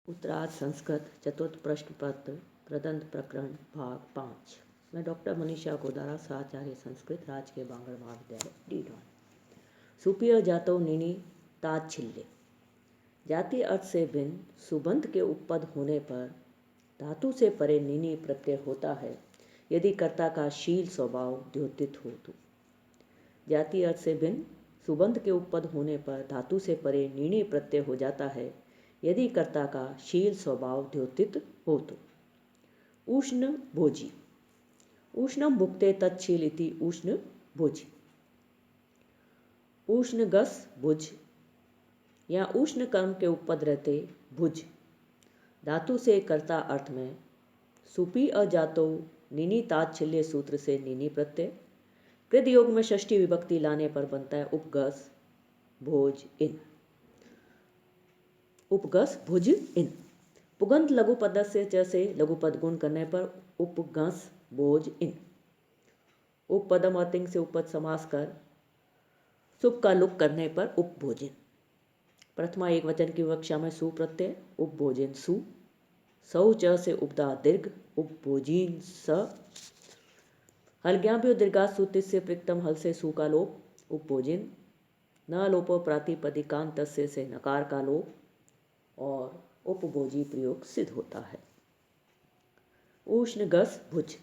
उत्तरार्ध संस्कृत चतुर्थ प्रश्न पत्र प्रदंत प्रकरण भाग 5। मैं डॉक्टर मनीषा गोदारा साचार्य संस्कृत राजकीय बांगड़ महाविद्यालय डीडॉन। सुपिय जातो निनी ताच्छिल्य। जाति अर्थ से भिन्न सुबंध के उपपद होने पर धातु से परे निनी प्रत्यय होता है यदि कर्ता का शील स्वभाव द्योतित हो तो। जाति अर्थ से भिन्न सुबंध के उपपद होने पर धातु से परे निनी प्रत्यय हो जाता है यदि कर्ता का शील स्वभाव द्योतित हो तो। उष्ण भोजी। उष्णम भुक्ते तत्शील इति उष्ण भोजी। उष्ण गस भुज या उष्ण कर्म के उपपद रहते भुज धातु से कर्ता अर्थ में सुपी अजातो निनी ताच्छिल्य सूत्र से निनी प्रत्यय कृद योग में षष्ठी विभक्ति लाने पर बनता है उपगस भोज इन। उपगस भुज इन। पुगंत लघु पद से लघुपद गुण करने पर उपगस भोज इन। उपपदम अतिंग से उपपद समास कर सुप का लुक करने पर उपभोजन। प्रथमा एक वचन की विवक्षा में सु प्रत्यय उपभोजन सु। सौ च से उपदा दीर्घ उपभोजीन स। हलज्ञाभ्यो दीर्घा सूत्र से प्रिक्तम हल से सु का लोप उपभोजन। न लोपो प्रातिपदिकांत से नकार का लोप और उपभोजी प्रयोग सिद्ध होता है। उष्ण गस भुज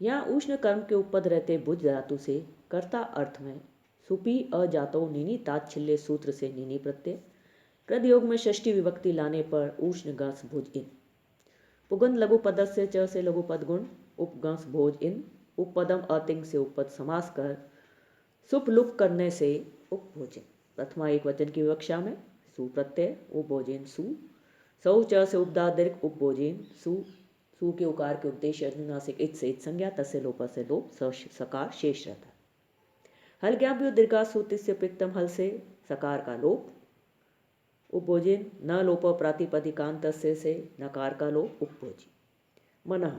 या उष्ण कर्म के उपपद रहते भुज धातु से कर्ता अर्थ में सुपी अजातो निनी ताच्छिल्य सूत्र से निनी प्रत्यय कृद योग में षष्ठी विभक्ति लाने पर उष्ण गस भुज इन। पुगंध लघु पद से लघुपद गुण उपगस भोज इन। उपपदम अतिंग से उपपद समास कर सुप लुक करने से उपभोजन। प्रथमा एक वचन की विवक्षा में सु प्रत्यय उपभोजन सु। सौ च से उपदा दीर्घ उपभोजन सु। सु के उकार के उपदेश अनुनासिक इत से इत संज्ञा तस्य लोप से लोप सकार शेष रहता है। हल ज्ञाभ्यो दीर्घा सूत्र से प्रिक्तम हल से सकार का लोप उपभोजन। न लोप प्रातिपदिकांत से नकार का लोप उपभोजी। मनः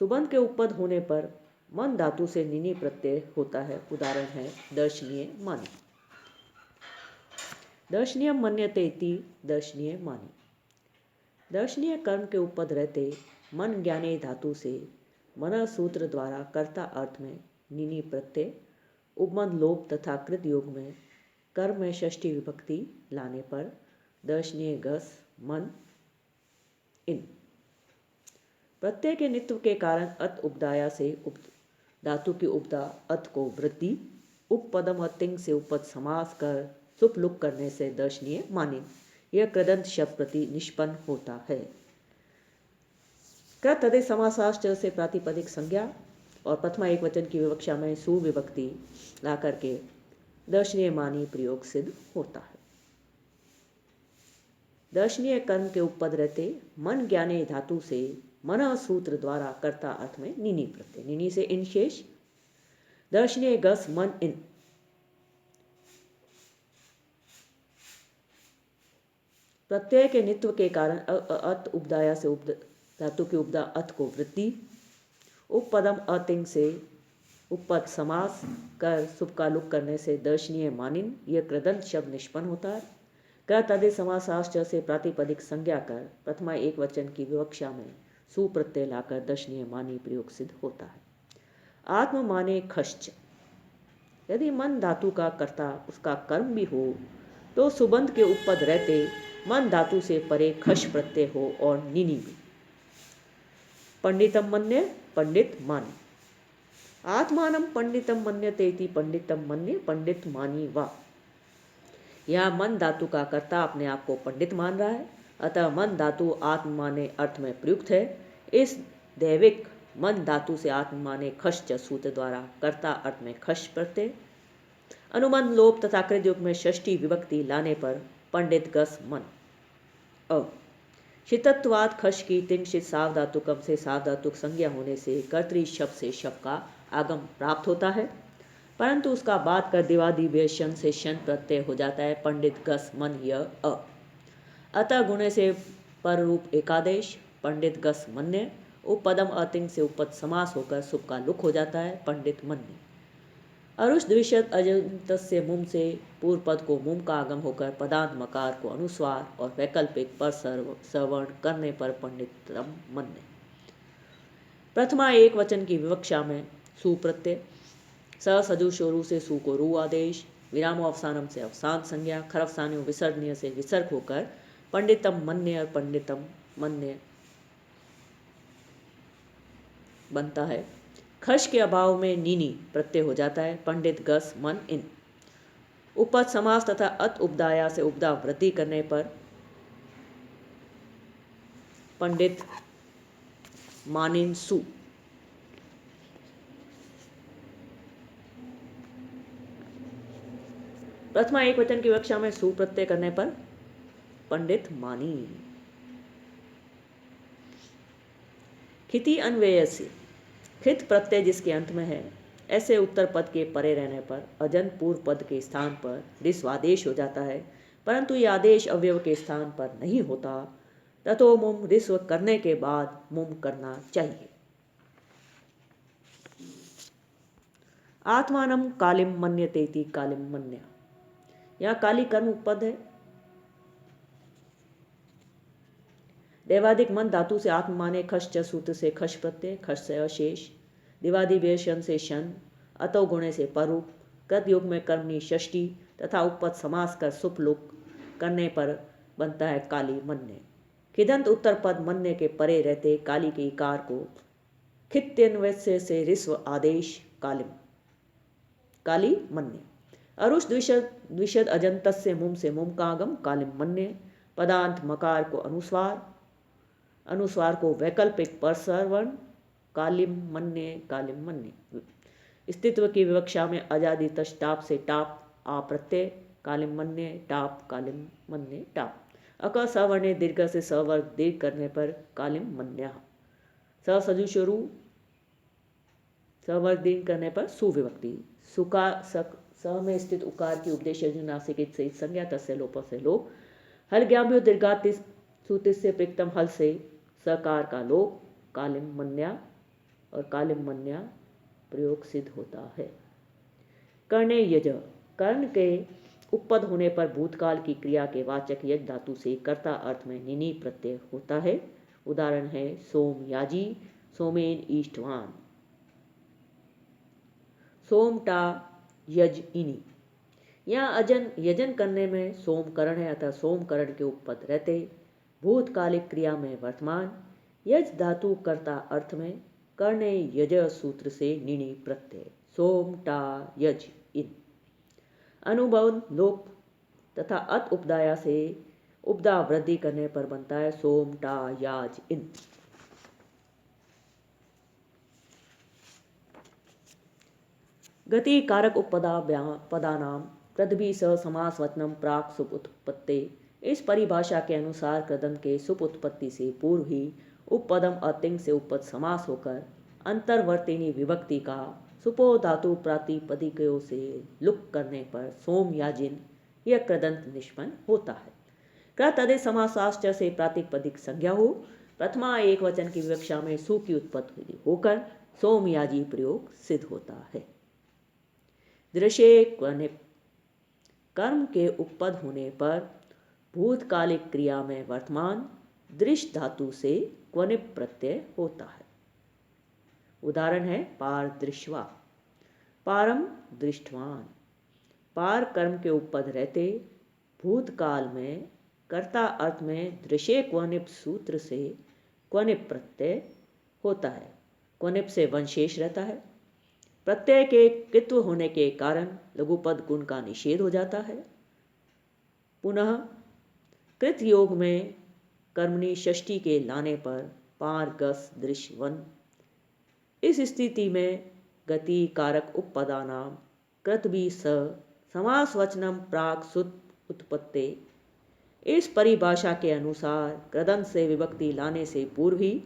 सुबंध के उपपद होने पर मन धातु से निनी प्रत्यय होता है। उदाहरण है दर्शनीय मानी। दर्शनीय मन्यते इति दर्शनीय मानी। दर्शनीय कर्म के उपपद रहते मन ज्ञाने धातु से मन सूत्र द्वारा कर्ता अर्थ में निनी प्रत्यय उपमन लोप तथा कृत योग में कर्म में षष्ठी विभक्ति लाने पर दर्शनीय गस मन इन। प्रत्यय के नित्व के कारण अत उपदाया से धातु की उपदा अत को वृद्धि उपपदम अतिंग से उपपद समास कर सुप लुक करने से दर्शनीय मानिन यह कृदंत शब्द प्रति निष्पन्न होता है। कृत तदे समासाश्च से प्रातिपदिक संज्ञा और प्रथमा एक वचन की विवक्षा में सुविभक्ति ला करके दर्शनीय मानी प्रयोग सिद्ध होता है। दर्शनीय कर्म के उपपद रहते मन ज्ञाने धातु से मन सूत्र द्वारा कर्ता अर्थ में निनी प्रत्यय निनी से इन शेष। दर्शनीय गस मन इन। प्रत्यय के नित्व के कारण अत उपदाया से धातु की उपदा अत को वृद्धि उपपदम अतिंग से उपपद समास कर सुप का लुक करने से दर्शनीय मानिन यह कृदंत शब्द निष्पन्न होता है। कृत तदे समासाश्च से प्रातिपदिक संज्ञा कर प्रथमा एक वचन की विवक्षा में सुप्रत्यय लाकर दर्शनीय मानी प्रयोग सिद्ध होता है। आत्म माने खश्च। यदि मन धातु का कर्ता उसका कर्म भी हो तो सुबंध के उपपद रहते मन धातु से परे खश प्रत्यय हो और निनी भी। पंडितम मन्य पंडित माने। आत्मानम पंडितम मन्यते इति पंडितम मन्य पंडित मानी वा। यह मन धातु का कर्ता अपने आप को पंडित मान रहा है अतः मन धातु आत्म माने अर्थ में प्रयुक्त है। इस दैविक मन धातु से आत्म माने खश सूत्र द्वारा कर्ता अर्थ में खश प्रत्यय अनुमान लोप तथा कृत योग में षष्ठी विभक्ति लाने पर पंडित गस मन। शितत्वाद खश की तिंशित साव धातुकम से साव धातुक संज्ञा होने से कर्तरी शब्द से शब्द का आगम प्राप्त होता है परंतु उसका बाद कर दिवादि वेशन से शन प्रत्यय हो जाता है पंडित गस मन य अ। अतः गुणे से पर रूप एकादेश पंडित गस मन्य उपपदम अतिंग से उपपद समास होकर सुप का लुक हो जाता है पंडित मन्य। अरुष द्विशत अजंतस्य मुम से पूर्व पद को मुम का आगम होकर पदांत मकार को अनुस्वार और वैकल्पिक पर सवर्ण करने पर पंडितम मन्य। प्रथमा एक वचन की विवक्षा में सु प्रत्यय, स सजुषोरु से सु को रू आदेश, विरामो अवसानम से अवसान संज्ञा, खरवसान्यो विसर्जनीय से विसर्ग होकर पंडितम मन्य और पंडितम मन्य बनता है। खर्च के अभाव में नीनी प्रत्यय हो जाता है। पंडित गस मन इन। उपपद समास तथा अत उपदाया से उपदा वृद्धि करने पर पंडित मानिन सु। प्रथमा एक वचन की विवक्षा में सु प्रत्यय करने पर पंडित मानी। खिति अन्वय से खित प्रत्यय जिसके अंत में है, ऐसे उत्तर पद के परे रहने पर अजन पूर्व पद के स्थान पर रिस्वादेश हो जाता है, परंतु यह आदेश अवयव के स्थान पर नहीं होता। ततो मुम रिस्व करने के बाद मुम करना चाहिए। आत्मानम कालिम मन्यतेति कालिम मन्या। यहाँ काली कर्म उपपद है। देवादिक मन धातु से आत्म माने खश च सूत्र से खश प्रत्यय, खश से अशेष, दिवादि वेशन से शन, अतो गुणे से परूप, कृत योग में कर्मणी षष्ठी तथा उपपद समास कर सुपलुक करने पर बनता है काली मन्य। खिदंत उत्तर पद मन्य के परे रहते काली के इकार को खित्यन्वय से रिस्व आदेश कालिम, काली मन्य। अरुष द्विशद अजंत से मुम का आगम कालिम मन्य। पदांत मकार को अनुस्वार को वैकल्पिक परसवर्ण कालिम मन्य। स्थित्व की विवक्षा में अजादि तश टाप से टाप आ प्रत्यय कालिम मन्य टाप कालिम मन्य टाप। अक सवर्णे दीर्घ से सवर्ग दीर्घ करने पर कालिम मन्या। स सजुषरु सवर्ग दीर्घ करने पर सुविभक्ति। सुका सक स में स्थित उकार की उपदेश नासिक से संज्ञा तस्य लोप से लोप। हल ज्ञाम्यो दीर्घातिस सुतिस से प्रिक्तम हल से सकार का लोप कालिम मन्या और कालिम मन्या प्रयोग सिद्ध होता है। कर्णे यज कर्ण के उपपद होने पर भूतकाल की क्रिया के वाचक यज धातु से कर्ता अर्थ में निनी प्रत्यय होता है। उदाहरण है सोम याजी, सोमेन ईष्टवान, सोमटा यज इनी। यहाँ यजन करने में सोमकरण है, अतः सोमकरण के उपपद रहते भूतकालिक क्रिया में वर्तमान यज धातु कर्ता अर्थ में कर्णे यज सूत्र से निणी प्रत्यय सोमटा यज इन। अनुबंध लोप तथा अत उपदाया से उपदा वृद्धि करने पर बनता है सोमटा याज इन। गति कारक उपपदानाम कृदभि स समास वचनम प्राक सुप उत्पत्ति। इस परिभाषा के अनुसार कृदंत के सुप उत्पत्ति से पूर्व ही उपपदम अतिंग से उपपद समास होकर अंतर्वर्तिनी विभक्ति का सुपो धातु प्रातिपदिकों से लुक करने पर सोम या जिन यह कृदंत निष्पन्न होता है। कृत अदे समासाश्च से प्रातिपदिक संज्ञा हो। प्रथमा एक वचन की विवक्षा में सु की उत्पत्ति होकर सोमयाजी प्रयोग सिद्ध होता है। दृश्य क्वनिप कर्म के उपपद होने पर भूतकालिक क्रिया में वर्तमान दृश्य धातु से क्वनिप प्रत्यय होता है। उदाहरण है पार दृश्वा, पारम दृष्टवान। पार कर्म के उपपद रहते भूतकाल में कर्ता अर्थ में दृश्य क्वनिप सूत्र से क्वनिप प्रत्यय होता है। क्वनिप से वंशेष रहता है। प्रत्यय के कित्व होने के कारण लघुपद गुण का निषेध हो जाता है। पुनः कृत योग में कर्मणी षष्ठी के लाने पर पार गस दृश्य वन। इस स्थिति में गति कारक उपपदानाम कृत भी स समास वचनम प्राक सुत उत्पत्ति। इस परिभाषा के अनुसार कृदंत से विभक्ति लाने से पूर्व ही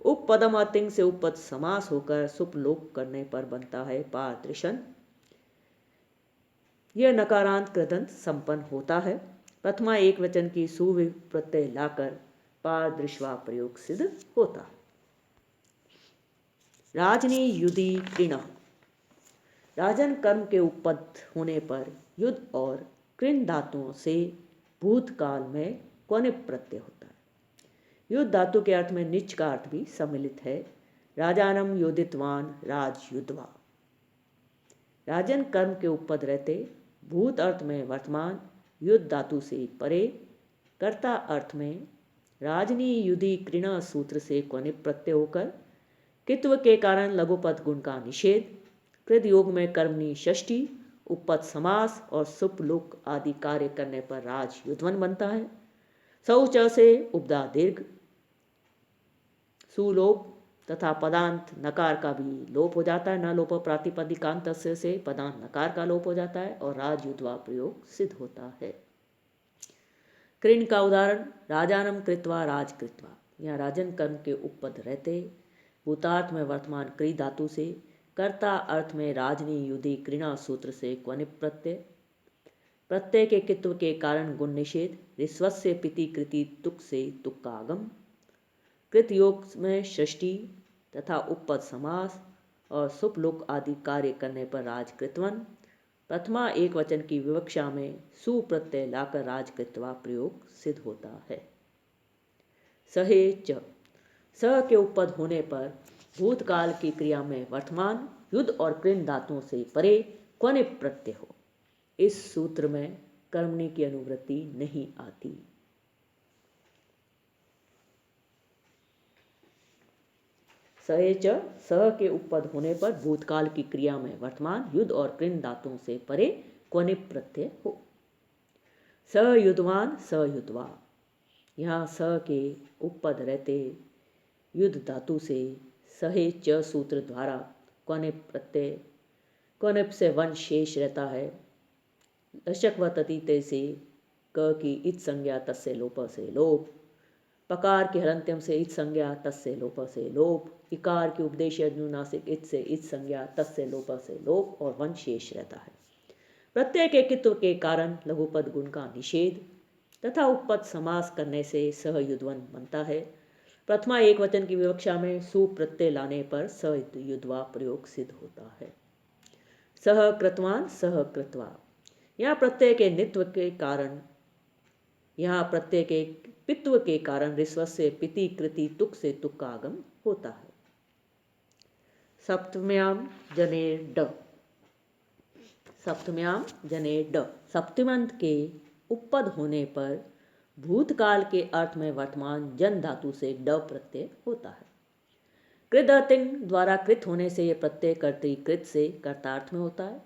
उपपदम अतिंग से उपपद समास होकर सुपलोक करने पर बनता है पारदृशन। यह नकारांत कृदंत संपन्न होता है। प्रथमा एक वचन की सुविभ प्रत्यय लाकर पारदृश्वा प्रयोग सिद्ध होता है। राजनी युधि कृण राजन कर्म के उपपद होने पर युद्ध और कृन धातुओं से भूतकाल में क्वनिप प्रत्यय होता है। युद्ध धातु के अर्थ में निच का अर्थ भी सम्मिलित है। राजानम योदितवान राज युद्धवा। राजन कर्म के उपपद रहते भूत अर्थ में वर्तमान, युद्ध धातु से परे, कर्ता अर्थ में राजनी युधि कृण सूत्र से क्वनिप प्रत्यय होकर कित्व के कारण लघुपद गुण का निषेध, कृत योग में कर्मणी षष्ठी, उपपद समास और सुप लुक आदि कार्य करने पर राज युद्धवन बनता है। सौच से उपदा दीर्घ, सुलोप तथा पदांत नकार का भी लोप हो जाता है। न लोप प्रातिपदिकांत से पदांत नकार का लोप हो जाता है और राज युद्धवा प्रयोग सिद्ध होता है। कृण का उदाहरण राजानम कृत्वा राज कृत्वा। यहाँ राजन कर्म के उपपद रहते भूतार्थ में वर्तमान क्री धातु से, कर्ता अर्थ में राजनी युधि कृणा सूत्र से क्वनिप प्रत्यय, प्रत्यय के कित्व के कारण गुण निषेध, ऋस्वस्य पिति कृति तुक से तुक का आगम, कृत योग में षष्ठी तथा उपपद समास और सुपलुक आदि कार्य करने पर राजकृतवन, प्रथमा एक वचन की विवक्षा में सुप्रत्यय लाकर राजकृतवा प्रयोग सिद्ध होता है। सहे च, स के उपपद होने पर भूतकाल की क्रिया में वर्तमान, युद्ध और कृन धातुओं से परे क्वनिप प्रत्यय हो। इस सूत्र में कर्मणि की अनुवृत्ति नहीं आती। सहे च, स के उपपद होने पर भूतकाल की क्रिया में वर्तमान, युद्ध और कृन धातुओं से परे क्वनिप प्रत्यय हो। स युद्धवान स युद्धवा। यहाँ स के उपपद रहते युद्ध धातु से सहे च सूत्र द्वारा क्वनिप प्रत्यय, क्वनिप से वन शेष रहता है। दशक व ततीते से क की इत संज्ञा तस्य लोप से लोप, पकार के हरंत्यम से इत संज्ञा तस्य लोप से लोप, इकार की उपदेश अनुनासिक इत से इत संज्ञा तस्य लोप से लोप और वन शेष रहता है। प्रत्यय के कित्व के कारण लघुपद गुण का निषेध तथा उपपद समास करने से सह युद्धवन बनता है। प्रथमा एक वचन की विवक्षा में सुप्रत्यय लाने पर स युद्धवा प्रयोग सिद्ध होता है। सह कृतवान सह कृत्वा। यहाँ प्रत्यय के नित्व के कारण, यहाँ प्रत्यय के पित्व के कारण ऋस्व से पिति कृति तुक से तुक का आगम होता है। सप्तम्याम जने ड, सप्तम्याम जने ड। सप्तमंत के उपपद होने पर भूतकाल के अर्थ में वर्तमान जन धातु से ड प्रत्यय होता है। कृदतिंग द्वारा कृत होने से यह प्रत्यय कर्तृकृत से कर्तार्थ में होता है।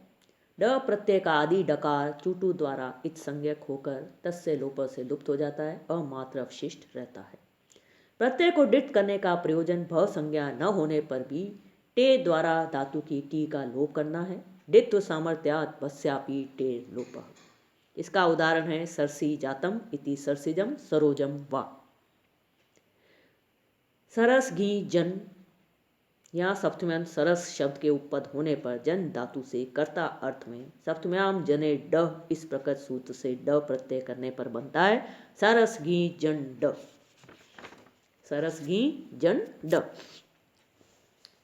ड प्रत्यय का आदि डकार चूटू द्वारा इत संज्ञक होकर तस्य लोप से लुप्त हो जाता है, अमात्र अवशिष्ट रहता है। प्रत्यय को डिट करने का प्रयोजन भव संज्ञा न होने पर भी टे द्वारा धातु की टी का लोप करना है। डित्व सामर्थ्यात् भस्यापि टे लोप। इसका उदाहरण है सरसी जातम इति सरसिजम सरोजम वा। सरस घी जन। यहाँ सप्तम्यंत सरस शब्द के उपपद होने पर जन धातु से कर्ता अर्थ में सप्तम्याम जने ड इस प्रकार सूत्र से ड प्रत्यय करने पर बनता है सरस घी जन ड। सरस घी जन ड।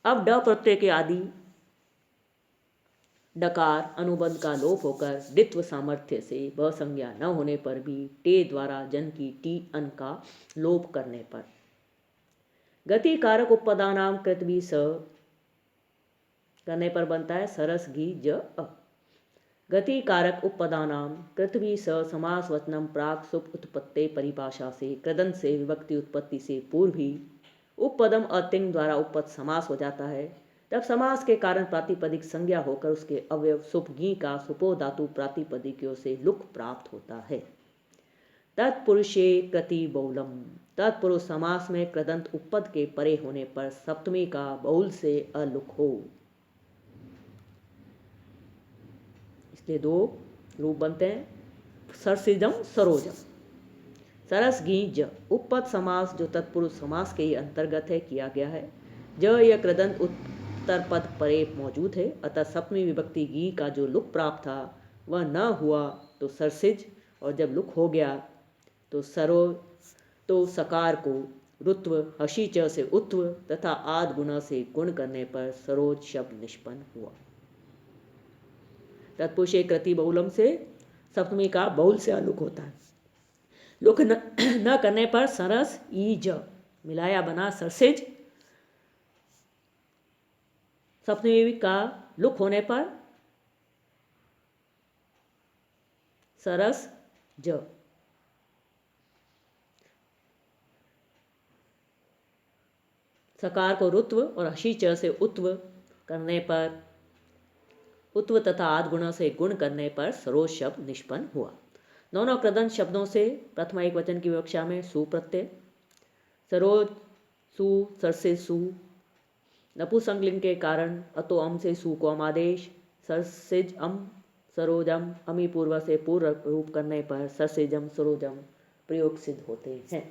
अब ड प्रत्यय के आदि डकार अनुबंध का लोप होकर डित्व सामर्थ्य से ब संज्ञा न होने पर भी टे द्वारा जन की टी अन का लोप करने पर गति कारक उपपदानाम कृत भी स करने पर बनता है सरस घी ज अ। गति कारक उपपदानाम कृत भी स समास वचनम प्राक सुप उत्पत्ति परिभाषा से कृदंत से विभक्ति उत्पत्ति से पूर्व ही उपपदम अतिंग द्वारा उपपद समास हो जाता है। तब समास के कारण प्रातिपदिक संज्ञा होकर उसके अवयव सुप घी का सुपो धातु प्रातिपदिकों से लुक प्राप्त होता है। तत्पुरुषे कृति बहुलम। तत्पुरुष समास में कृदंत उपपद के परे होने पर सप्तमी का बहुल से अलुक हो। इसलिए दो रूप बनते हैं सरसिजम सरोजम। सरस घी ज उपपद समास जो तत्पुरुष समास के ही अंतर्गत है किया गया है। ज यह कृदंत उत्तर पद परे मौजूद है, अतः सप्तमी विभक्ति घी का जो लुक प्राप्त था वह न हुआ तो सरसिज, और जब लुक हो गया तो सरो, तो सकार को रुत्व हशी च से उत्व तथा आद गुणा से गुण करने पर सरोज शब्द निष्पन्न हुआ। तत्पुरुषे कृति बहुलम से सप्तमी का बहुल से अलुक होता है। लुक न करने पर सरस ईज मिलाया बना सरसेज। सप्तमी का लुक होने पर सरस ज। सकार को रुत्व और हसी च से उत्व करने पर उत्व तथा आद गुणों से गुण करने पर सरोज शब्द निष्पन्न हुआ। दोनों कृदंत शब्दों से प्रथमा एक वचन की विवक्षा में सु प्रत्यय, सरोज सु सरसे सु। नपुंसकलिंग के कारण अतो अम से सु को अमादेश, सरसिज अम सरोजम अमी पूर्व से पूर्व रूप करने पर सरसेजम सरोजम प्रयोग सिद्ध होते हैं।